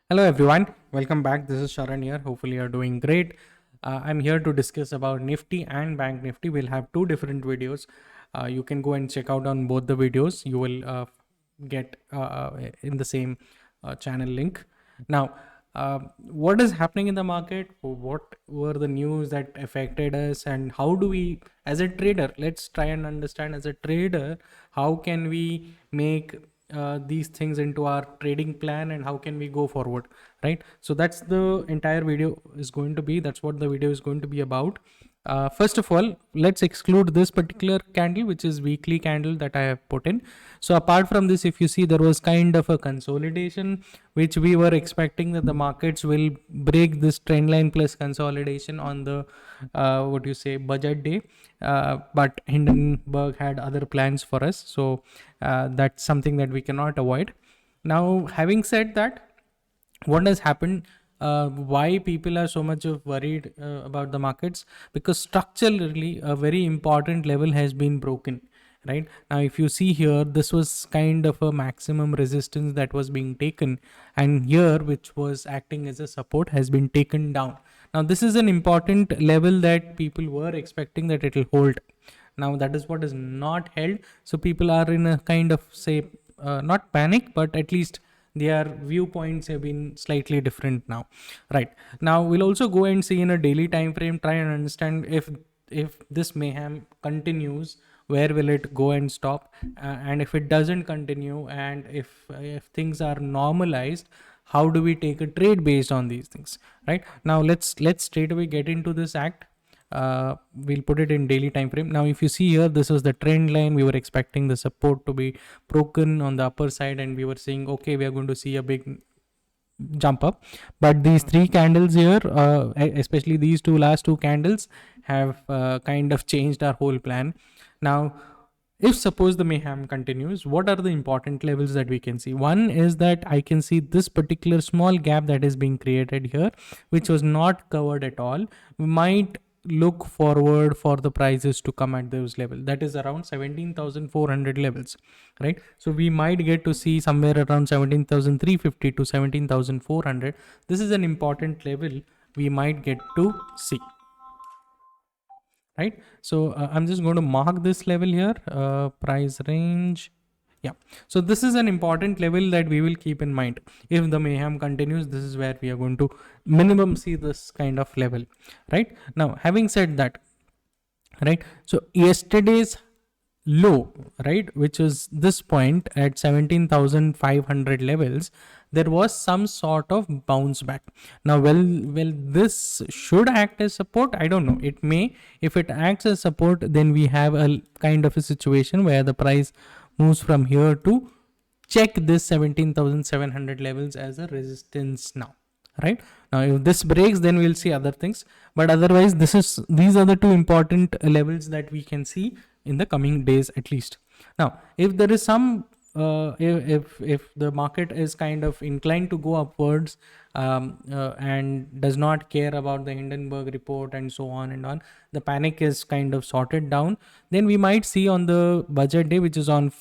Hello everyone, welcome back. This is Sharan here. Hopefully you're doing great. I'm here to discuss about Nifty and Bank Nifty. We'll have two different videos. You can go and check out on both the videos. You will get in the same channel link. Now, what is happening in the market? What were the news that affected us, and how do we, as a trader, let's try and understand as a trader, how can we make these things into our trading plan and how can we go forward, right? So that's the entire video is going to be. That's what the video is going to be about. First of all, let's exclude this particular candle, which is weekly candle that I have put in. So apart from this, if you see, there was kind of a consolidation, which we were expecting that the markets will break this trend line plus consolidation on the what you say budget day, but Hindenburg had other plans for us, so that's something that we cannot avoid. Now, having said that, what has happened, why people are so much of worried about the markets? Because structurally a very important level has been broken. Right now, if you see here, this was kind of a maximum resistance that was being taken, and here, which was acting as a support, has been taken down. Now this is an important level that people were expecting that it will hold. Now that is what is not held, so people are in a kind of, say, not panic, but at least their viewpoints have been slightly different now. Right now, we'll also go and see in a daily time frame, try and understand if this mayhem continues, where will it go and stop, and if it doesn't continue, and if things are normalized, how do we take a trade based on these things? Right now, let's straight away get into this act. We'll put it in daily time frame. Now if you see here, this is the trend line. We were expecting the support to be broken on the upper side, and we were saying, okay, we are going to see a big jump up. But these three candles here, especially these last two candles, have kind of changed our whole plan. Now, if suppose the mayhem continues, what are the important levels that we can see? One is that I can see this particular small gap that is being created here, which was not covered at all. We might look forward for the prices to come at those level, that is around 17,400 levels, right? So we might get to see somewhere around 17,350 to 17,400. This is an important level we might get to see, right? So I'm just going to mark this level here, price range. Yeah, so this is an important level that we will keep in mind. If the mayhem continues, this is where we are going to minimum see this kind of level. Right now, having said that, right, so yesterday's low, right, which is this point at 17,500 levels, there was some sort of bounce back. Now, well, this should act as support. I don't know, it may. If it acts as support, then we have a kind of a situation where the price moves from here to check this 17,700 levels as a resistance. Now, right, now if this breaks, then we'll see other things, but otherwise these are the two important levels that we can see in the coming days at least. Now, if there is some if the market is kind of inclined to go upwards, and does not care about the Hindenburg report and so on and on, the panic is kind of sorted down, then we might see on the budget day, which is on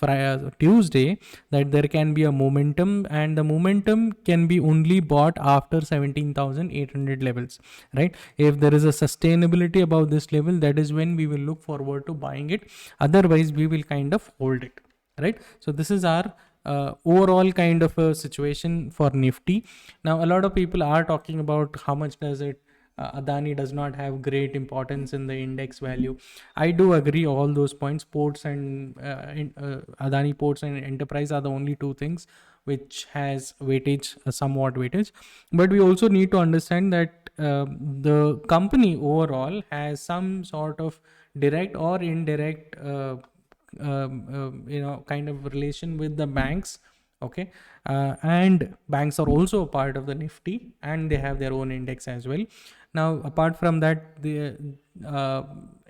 Tuesday, that there can be a momentum, and the momentum can be only bought after 17,800 levels, right? If there is a sustainability about this level, that is when we will look forward to buying it. Otherwise, we will kind of hold it, right? So this is our overall kind of a situation for Nifty. Now, a lot of people are talking about how much does it Adani does not have great importance in the index value. I do agree all those points. Ports and Adani Ports and Enterprise are the only two things which has weightage, somewhat weightage. But we also need to understand that the company overall has some sort of direct or indirect kind of relation with the banks. Okay, and banks are also a part of the Nifty, and they have their own index as well. Now, apart from that, the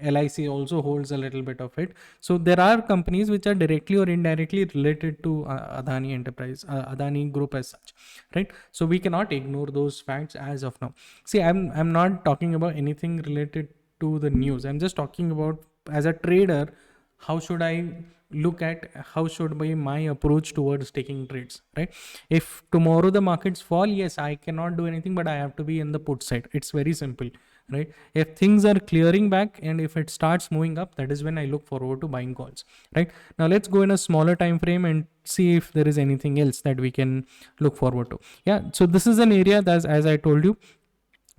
LIC also holds a little bit of it. So there are companies which are directly or indirectly related to Adani Enterprise, Adani Group as such, right? So we cannot ignore those facts as of now. See, I'm not talking about anything related to the news. I'm just talking about, as a trader, how should I look at how should be my approach towards taking trades, right? If tomorrow the markets fall, yes, I cannot do anything, but I have to be in the put side. It's very simple, right? If things are clearing back and if it starts moving up, that is when I look forward to buying calls, right? Now let's go in a smaller time frame and see if there is anything else that we can look forward to. Yeah, so this is an area that, as I told you,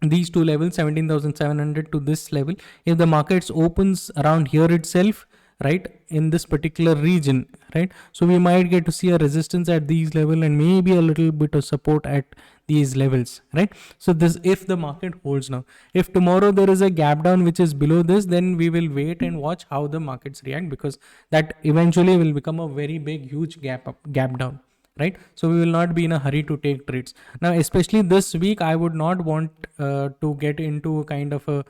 these two levels, 17,700 to this level, if the markets opens around here itself, right, in this particular region, right, so we might get to see a resistance at these level and maybe a little bit of support at these levels, right? So this, if the market holds now, if tomorrow there is a gap down which is below this, then we will wait and watch how the markets react, because that eventually will become a very big huge gap down, right? So we will not be in a hurry to take trades. Now, especially this week, I would not want to get into a kind of a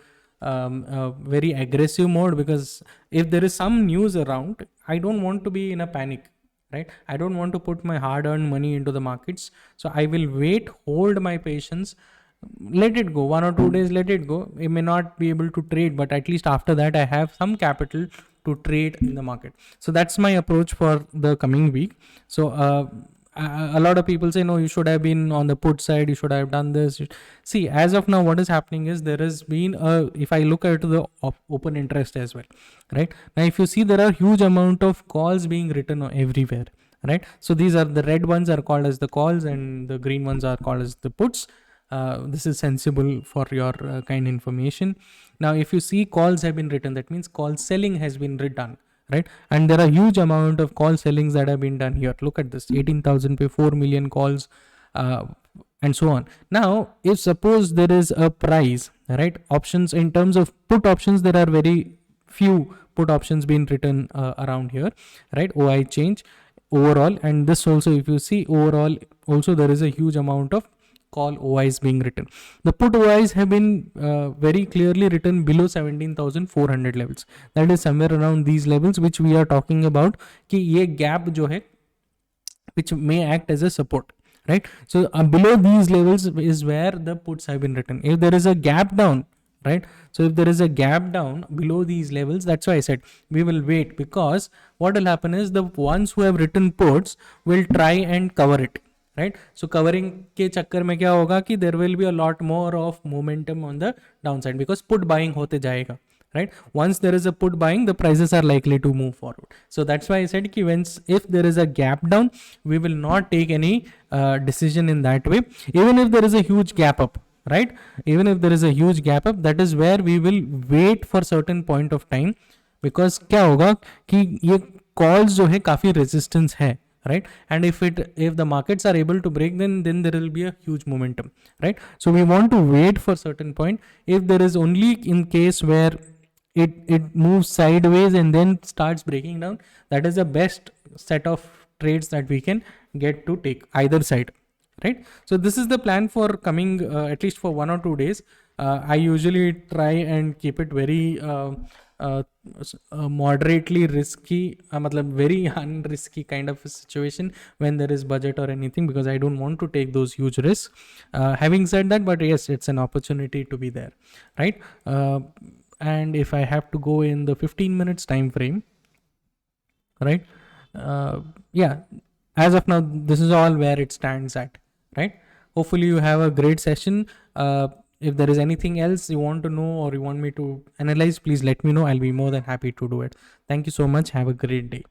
very aggressive mode, because if there is some news around, I don't want to be in a panic, right? I don't want to put my hard-earned money into the markets. So I will wait, hold my patience, let it go 1 or 2 days, let it go. I may not be able to trade, but at least after that I have some capital to trade in the market. So that's my approach for the coming week. So a lot of people say, no, you should have been on the put side, you should have done this. See, as of now, what is happening is there has been if I look at the open interest as well, right? Now, if you see, there are huge amount of calls being written everywhere, right? So these are the red ones are called as the calls and the green ones are called as the puts. This is sensible for your kind information. Now, if you see calls have been written, that means call selling has been done, right? And there are huge amount of call sellings that have been done here. Look at this, 18,000 by 4 million calls, and so on. Now, if suppose there is a price, right? Options, in terms of put options, there are very few put options being written around here, right? OI change overall, and this also, if you see overall, also there is a huge amount of call OIs being written. The put OIs have been very clearly written below 17,400 levels. That is somewhere around these levels, which we are talking about कि ये gap जो है, which may act as a support, right? So below these levels is where the puts have been written. If there is a gap down, right? So if there is a gap down below these levels, that's why I said we will wait, because what will happen is the ones who have written puts will try and cover it, right? So covering के चक्कर में क्या होगा कि there will be a lot more of momentum on the downside, because put buying होते जाएगा, right? Once there is a put buying, the prices are likely to move forward. So that's why I said कि if there is a gap down, we will not take any decision in that way. Even if there is a huge gap up, right? Even if there is a huge gap up, that is where we will wait for certain point of time, because क्या होगा कि ये calls जो है काफी resistance है, right? And if the markets are able to break, then there will be a huge momentum, right? So we want to wait for certain point. If there is only in case where it moves sideways and then starts breaking down, that is the best set of trades that we can get to take either side, right? So this is the plan for coming at least for 1 or 2 days. I usually try and keep it very moderately risky, matlab very unrisky kind of a situation when there is budget or anything, because I don't want to take those huge risks. Having said that, but yes, it's an opportunity to be there, right? And if I have to go in the 15 minutes time frame, right? Yeah, as of now, this is all where it stands at, right? Hopefully you have a great session. If there is anything else you want to know or you want me to analyze, please let me know. I'll be more than happy to do it. Thank you so much. Have a great day.